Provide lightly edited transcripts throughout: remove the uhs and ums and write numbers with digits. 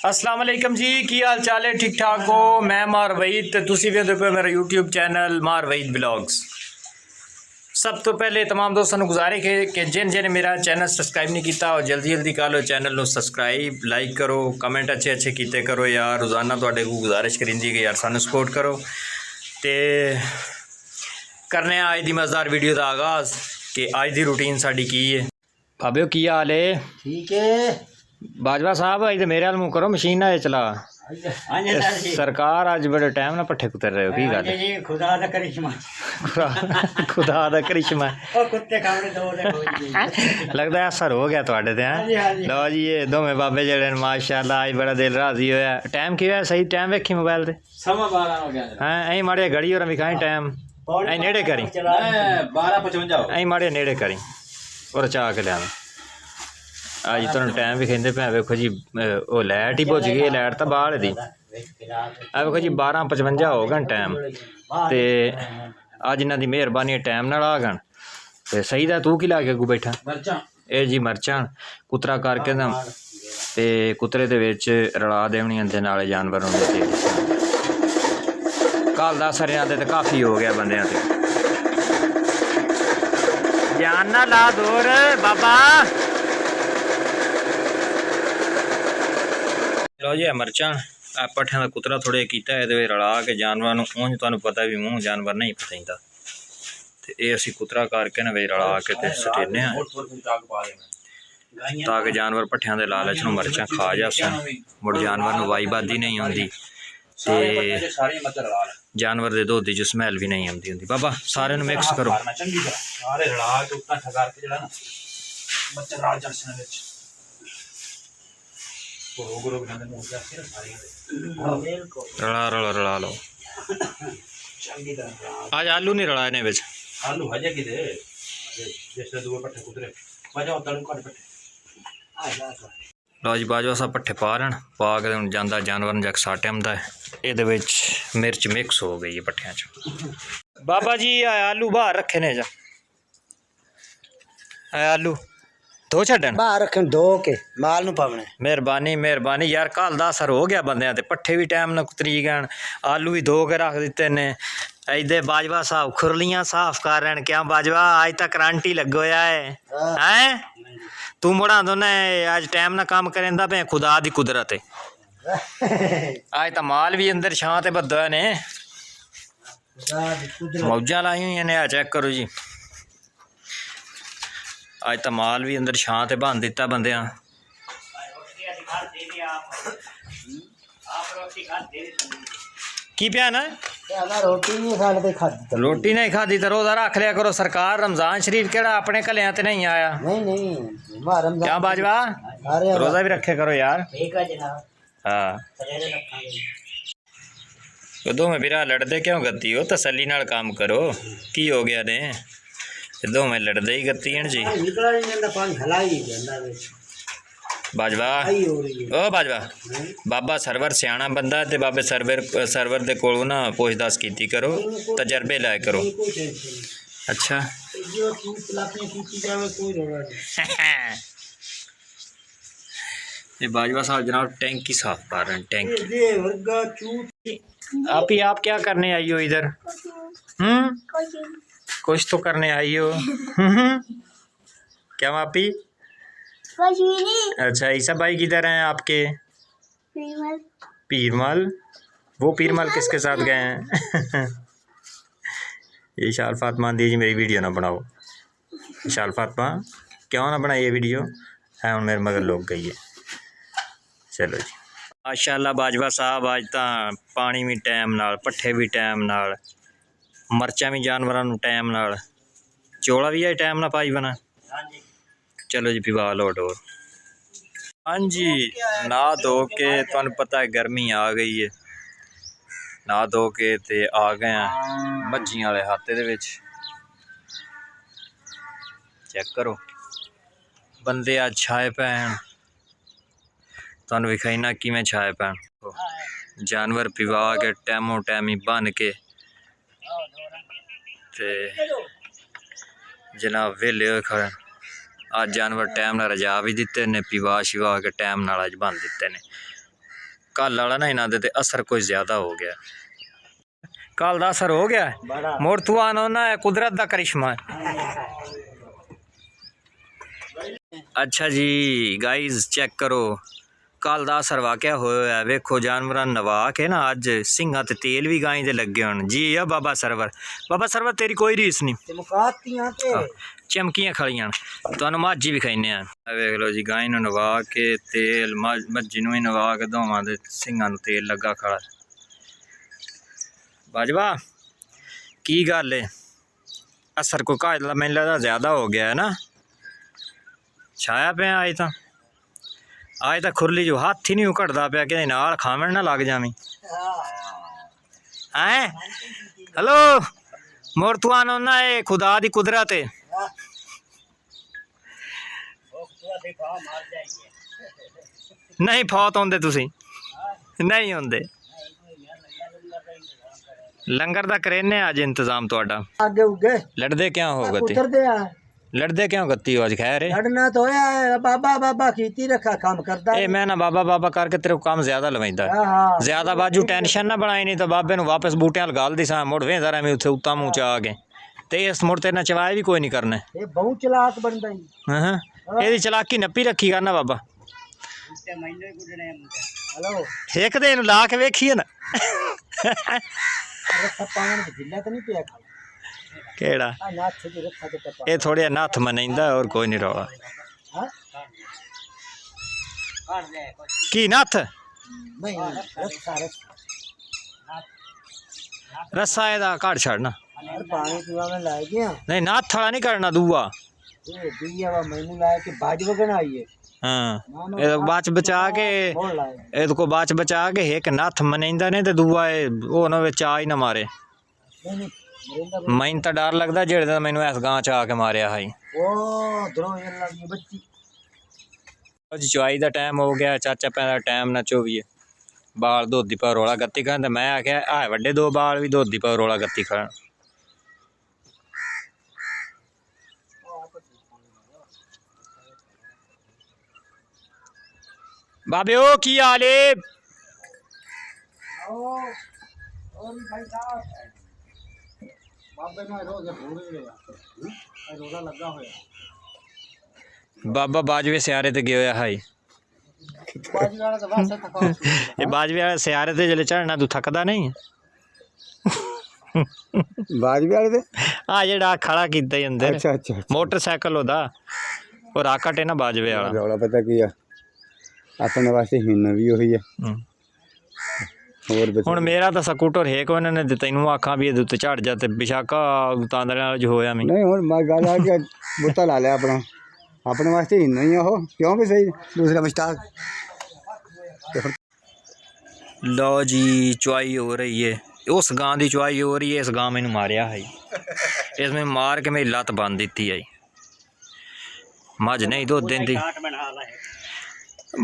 अस्सलाम वालेकुम जी, की हाल चाल है? ठीक ठाक हो? मैं मार वहीद ते तुसी वेंदे पे मेरा यूट्यूब चैनल मार वहीद ब्लॉग्स। सब तो पहले तमाम दोस्तों को गुजारिश है कि जिन मेरा चैनल सब्सक्राइब नहीं किया और जल्दी जल्दी कर लो चैनल को सब्सक्राइब, लाइक करो, कमेंट अच्छे अच्छे कीते करो यार। रोज़ाना तुहाडे को गुजारिश करिंदी कि यार सानू सपोर्ट करो ते करने अज दी मज़ेदार वीडियो का आगाज़ कि अज दी रूटीन साडी की है। भाभे की हाल है? ठीक है बाजवा साहब अज तो मेरे हाल मुँह करो, मशीन ना चला। सरकार अज बड़े टाइम ना पट्ठे कुतर रहे हो, की गल? खुदा दा करिश्मा खुदा दा करिश्मा कुत्ते खाने दो लगता है असर हो गया थोड़े ते। लो जी ये दोवें बाबे जड़े माशाल्लाह अज बड़ा दिल राजी होया। टाइम की होया? सही टाइम वेखी मोबाइल ते? समा 12 हो गया हाँ अं माड़े घड़ी और विखाई टाइम अं नेड़े करी 12:55 अं माड़े नेड़े करी और चाह के लिया अज तुम टाइम भी कहते पे वेखो जी वो लाइट ही भुज गई, लाइट तो बाहर दी आ वेखो जी 12:55 हो गए टाइम ते अज इन्हों की मेहरबानी टाइम नाल आ गए ते सही दा। तू की ला के अगू बैठा? ये जी मरचां कुतरा करके ना ते कुतरे दे विच रला देवनियां दे नाल जानवर होंदे कल दा सरियां ते काफ़ी हो गया बंदियां ते। जान ना ला दूर बाबा। लो जी मरचां पट्ठियां का कुतरा थोड़े किया ये रला के जानवर ऊँज तुहानूं पता भी मूँह जानवर नहीं पसंदा तो ये असी कुतरा करके ना रला के ते सटेने ताकि जानवर पट्ठियां दे लालच नूं मरचां खा जासन। मुड़ जानवर नूं वाई बादी नहीं आती ते जानवर दे दुध च स्मैल भी नहीं आती होंदी। बाबा सारे नूं मिक्स करो। रला रला रला लो। आज आलू नहीं रला इन्हें विच? आलू हजे की दे जिसले दूए पट्ठे कुतरे वजह तड़ू कट पट्ठे लो जी बाजवा साहब पट्ठे पा रहे पा के हुण जांदा जानवर जग सट आंदा है। ये मिर्च मिक्स हो गई है पट्ठियां च। बाबा जी आलू बाहर रखे ने जा आलू धो छड्डन बाहर रखन दो के माल नु पावने। मेहरबानी मेहरबानी यार, कल दा असर हो गया बंदियां ते पट्ठे भी टाइम ना कुतरी गए, आलू भी धो के रख दिते ने। इधे बाजवा साहब खुरलियां साफ कर रहे हैं। क्या बाजवा आज तक करंट ही लग होया है? तू मुड़ा दो ने आज टाइम ना काम करेंदा पे खुदा दी कुदरत है। आज तो माल भी अंदर छां ते बद्दा ने मौजा लाई हुई ने। चेक करो जी आज तो माल भी अंदर छां ते बन दिता बंदियां। की पिया ना रोटी नहीं खाती रोटी नहीं खाधी तो रोजा रख लिया करो। सरकार रमजान शरीफ केड़ा अपने कलियां ते नहीं आया? नहीं क्या बाजवा रोजा भी रखे करो यार। हाँ दो में बिरा लड़दे क्यों गत्ती हो? तसल्ली नाल काम करो। की हो गया ने दो में लड़दे ही गत्ती हैं जी। बाजवा ओ बाजवा बाबा सरवर सियाणा बंदा ते बाबे सरवर दे कोलों ना पुछ दस कीती करो, तजर्बे लाया करो। अच्छा ये बाजवा साहब जनाब टैंकी साफ कर रहे हैं। टैंकी आप क्या करने आई हो इधर? कुछ तो करने आई हो। क्या मापी? अच्छा ईसा भाई किधर हैं आपके? पीरमल। वो पीरमल किसके साथ गए हैं? ये शाल फातमा दी जी मेरी वीडियो ना बनाओ। शाल फातमा क्यों ना बनाई ये वीडियो है? हूँ मेरे मगर लोग गई है। चलो जी माशाल्लाह बाजवा साहब आज तो पानी भी टाइम नाल, पट्ठे भी टाइम नाल, मरचां भी जानवरों नूं टाइम नाल, चौला भी है टाइम ना पाई बना। चलो जी पिवा लो डोर। हाँ जी ना धो के तुहानूं पता है गर्मी आ गई है, ना धो के ते आ गए हैं मज्जियां वाले हाते दे विच। चेक करो बंदे अज छाए पैन, तुहानूं विखाई किवें छाए पैन। जानवर पिवा के टैमो टैमी बन के ते जनाब वेले होए खड़े। अज जानवर टाइम नाल रजा भी दिते ने, पिवा शिवा के टाइम नाल अज बन दिते ने। कल वाला ना इन्हों ते असर कोई ज़्यादा हो गया। कल का असर हो गया मुड़ तू आना ना कुदरत का करिश्मा है। अच्छा जी गाइज चेक करो कल का असर वाकया होया है। वेखो जानवर नवा के ना अज सिंघा ते तेल भी गाय दे लगे होन जी। आ बाबा सरवर तेरी कोई रीस नहीं। चमकियां खड़ियां तुहानू मज्झ भी खाइने वेख लो जी गाय नू नवा के तेल मज्झी नू ही नवा के दोवां दे सिंघां नू तेल लगा खड़ा। बाजवा की गल है असर कोई घट मैनूं लगदा ज़्यादा हो गया है ना। छाया पिया अज तो खुरली जो हाथ ही नहीं घटदा पिया कि नाल खावण ना लग जावीं हैं। हेलो मुड़ तू आना ना ये खुदा दी कुदरत है। नहीं फौत होंदे तुसी नहीं होंदे। लंगर दा करेने अज इंतजाम तुहाडा। लड़दे क्या हो गति लड़दे क्यों गत्ती हो अज खैर लड़ना तो है बाबा बाबा कीती रखा काम करदा ए मैं ना बाबा बाबा करके तेरे को काम ज्यादा लवाइंदा ज्यादा बाजू टेंशन ना बनाई नहीं तो बाबे नु वापस बूटियां गाल दी सा मुड़ वेंदा रह मैं उत्थे उत्ता मुंह चा के ते इस मुड़ ते ना चवाए भी कोई नहीं करने। ये बहुत चलाक बनदा ही हां एदी चलाकी नप्पी रखी करना बाबा। हेलो एक दिन ला के वेखिए ना रखा पावन दी ढिल्ला तो नहीं पिया खा केड़ा आ नाथ दी रखा दे टपा ये थोड़े नाथ मनाइंदा और कोई नहीं रौला हां की नाथ नहीं रखा रस्सा एदा काट छड़ना यार पानी पीवा में लाए गया नहीं नाथ थड़ा नहीं करना दुआ ये दिया वा मैनू लाए के बाज वगन आई है हाँ ए बाच बचा के बोल लाए ए को बाच बचा के एक नाथ मनाइंदा ने ते दुआ ओ ना विच आ ही ना मारे। नहीं नहीं मरिंदा मैन तो डर लगदा जेड़े दिन मैनू इस गां च आके मारिया हाई। ओ द्रो ये लगी बच्ची अज चवाई का टाइम हो गया चाचा पैदा टाइम ना चोवीए बाल धोदी पर रौला गत्ती खान मैं आख्या है वड्डे दो बाल भी धोदी पर रौला गत्ती खान। बाबे ओ की हाल है आओ और भाई साहब बाबे ना रोज भूल गया रोजा लगा होया बाबा बाजवे सियारे ते गए होया हाई बाज वाला तो बस थका ये बाजवे वाले सियारे ते जले चढ़ना तू थकदा नहीं बाजवे वाले ते आ जेड़ा खड़ा कीता ही अंदर अच्छा अच्छा मोटरसाइकिल ओदा और राकट है ना बाजवे वाला रौला पता की है अपने वास्ते हिन भी वही है और ਹੁਣ ਮੇਰਾ ਤਾਂ ਸਕੂਟਰ ਹੈ ਕੋ ਇਹਨਾਂ ਨੇ ਤੈਨੂੰ ਆਖਾਂ ਵੀ ਇਹਦੇ ਉੱਤੇ ਚੜ ਜਾ ਤੇ ਬਿਸ਼ਾਕਾ ਤਾਂਦਰੇ ਨਾਲ ਜੋ ਹੋਇਆ ਮੈਂ नहीं और मैं गल आ के बुत्ता ला लिया अपना अपने वास्ते हिन ही हो क्यों भी सही दूसरा मिस्टाक लो जी चुआई हो रही है उस गां की चुआई हो रही है। इस गां मैंने मारिया है इसमें मार के मेरी लत बन दी है मझ नहीं दो दिन दी।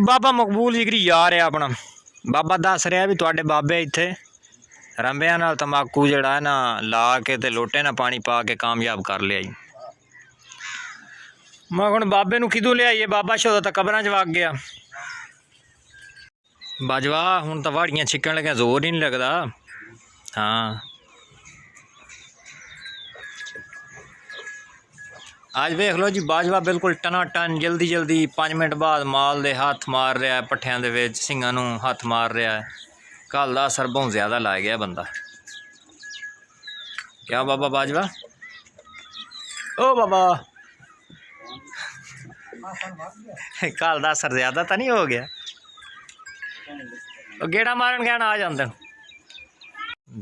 बाबा मकबूल जिगरी यार है अपना बाबा दस रहा भी तुहाडे बाबे इत्थे रंबिया नाल तंबाकू जड़ा है ना ला के ते लोटे ना पानी पा के कामयाब कर लिया जी। मैं हुण बाबे नूं किदों लियाईए बाबा शोदा तो कबरां च वग गया। बाजवा हुण तो वाड़ियां छिकण लग्या जोर ही नहीं लगदा। हाँ आज वेख लो जी बाजवा बिल्कुल टना टन जल्दी जल्दी 5 मिनट बाद माल दे हाथ मार रहा है पट्ठियां दे विच सिंघां नूं हाथ मार रहा है। कल दा असर बहुत ज़्यादा ला गया बंदा क्या बाबा बाजवा ओ बाबा कल दा असर ज़्यादा तो नहीं हो गया गेड़ा मारन गया ना आ जांदे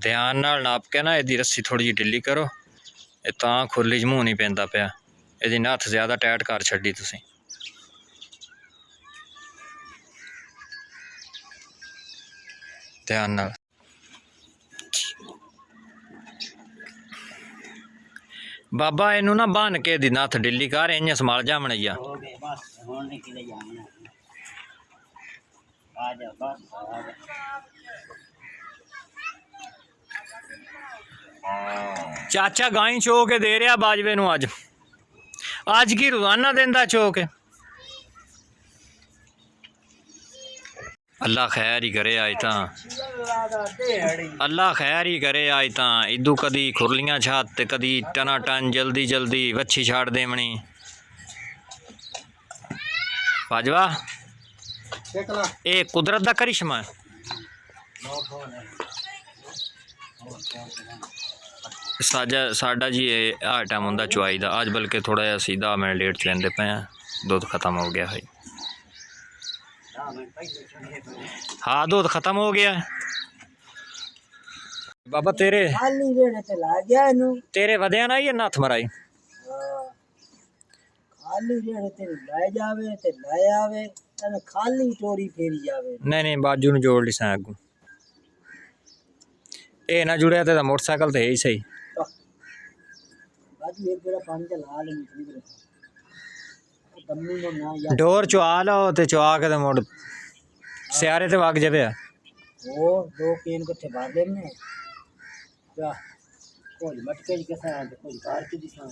ध्यान नाल नाप के ना इहदी रस्सी थोड़ी जी ढिली करो ये तां खुरली च मूँह नहीं पैंदा पिया ਇਹਦੀ ਨੱਥ ਜ਼ਿਆਦਾ ਟਾਈਟ ਕਰ ਛੱਡੀ ਤੁਸੀਂ। ਧਿਆਨ ਨਾਲ ਬਾਬਾ ਇਹਨੂੰ ਨਾ ਬੰਨ ਕੇ ਦੀ ਨੱਥ ਢਿੱਲੀ ਕਰ ਇੰਜ ਸੰਭਾਲ ਜਾ ਮਣਈਆ ਹੋ ਗਏ ਬਸ ਹੁਣ ਨਹੀਂ ਕਿਲੇ ਜਾਣਾ ਆ ਜਾ ਬਸ चाचा गाई चो के दे रहा बाजवे नूं अज की रोजाना देंदा चो के अल्लाह खैर ही करे आज तां अल्लाह दा दिहाड़ी अल्लाह खैर ही करे आज तां इदू कदी खुरलियां छात ते कदी टना टन जल्दी जल्दी वच्छी छाड़ देवनी बाजवा देख ला ये कुदरत दा करिश्मा है। साडा जी आ टाइम होंदा चुआई दा अज बल्कि थोड़ा जिहा असीं 10 मिनट लेट च लेंदे पे दुध खत्म हो गया है। हाँ दूध खत्म हो गया बाबा तेरे खाली रेड़े ते ला गया इनू तेरे वधिया ना ये नथ मराई खाली रेड़े ते ले जावे ते ले आवे ते खाली टोरी फेरी जावे नहीं नहीं बाजू ਨੂੰ जोड़ लिसा अगू ए ना जुड़िया ते मोटरसाइकिल ते है ही सही बाजू एक बेरा पानी ते ला लेनी ठीक है दम्मी नो ना या डोर चुआ लो ते चुआ के ते मोड़ सियारे ते वग जावे वो दो केन कट्ठे भर लेने जा कोई मटके के साथ कोई कार की दिशा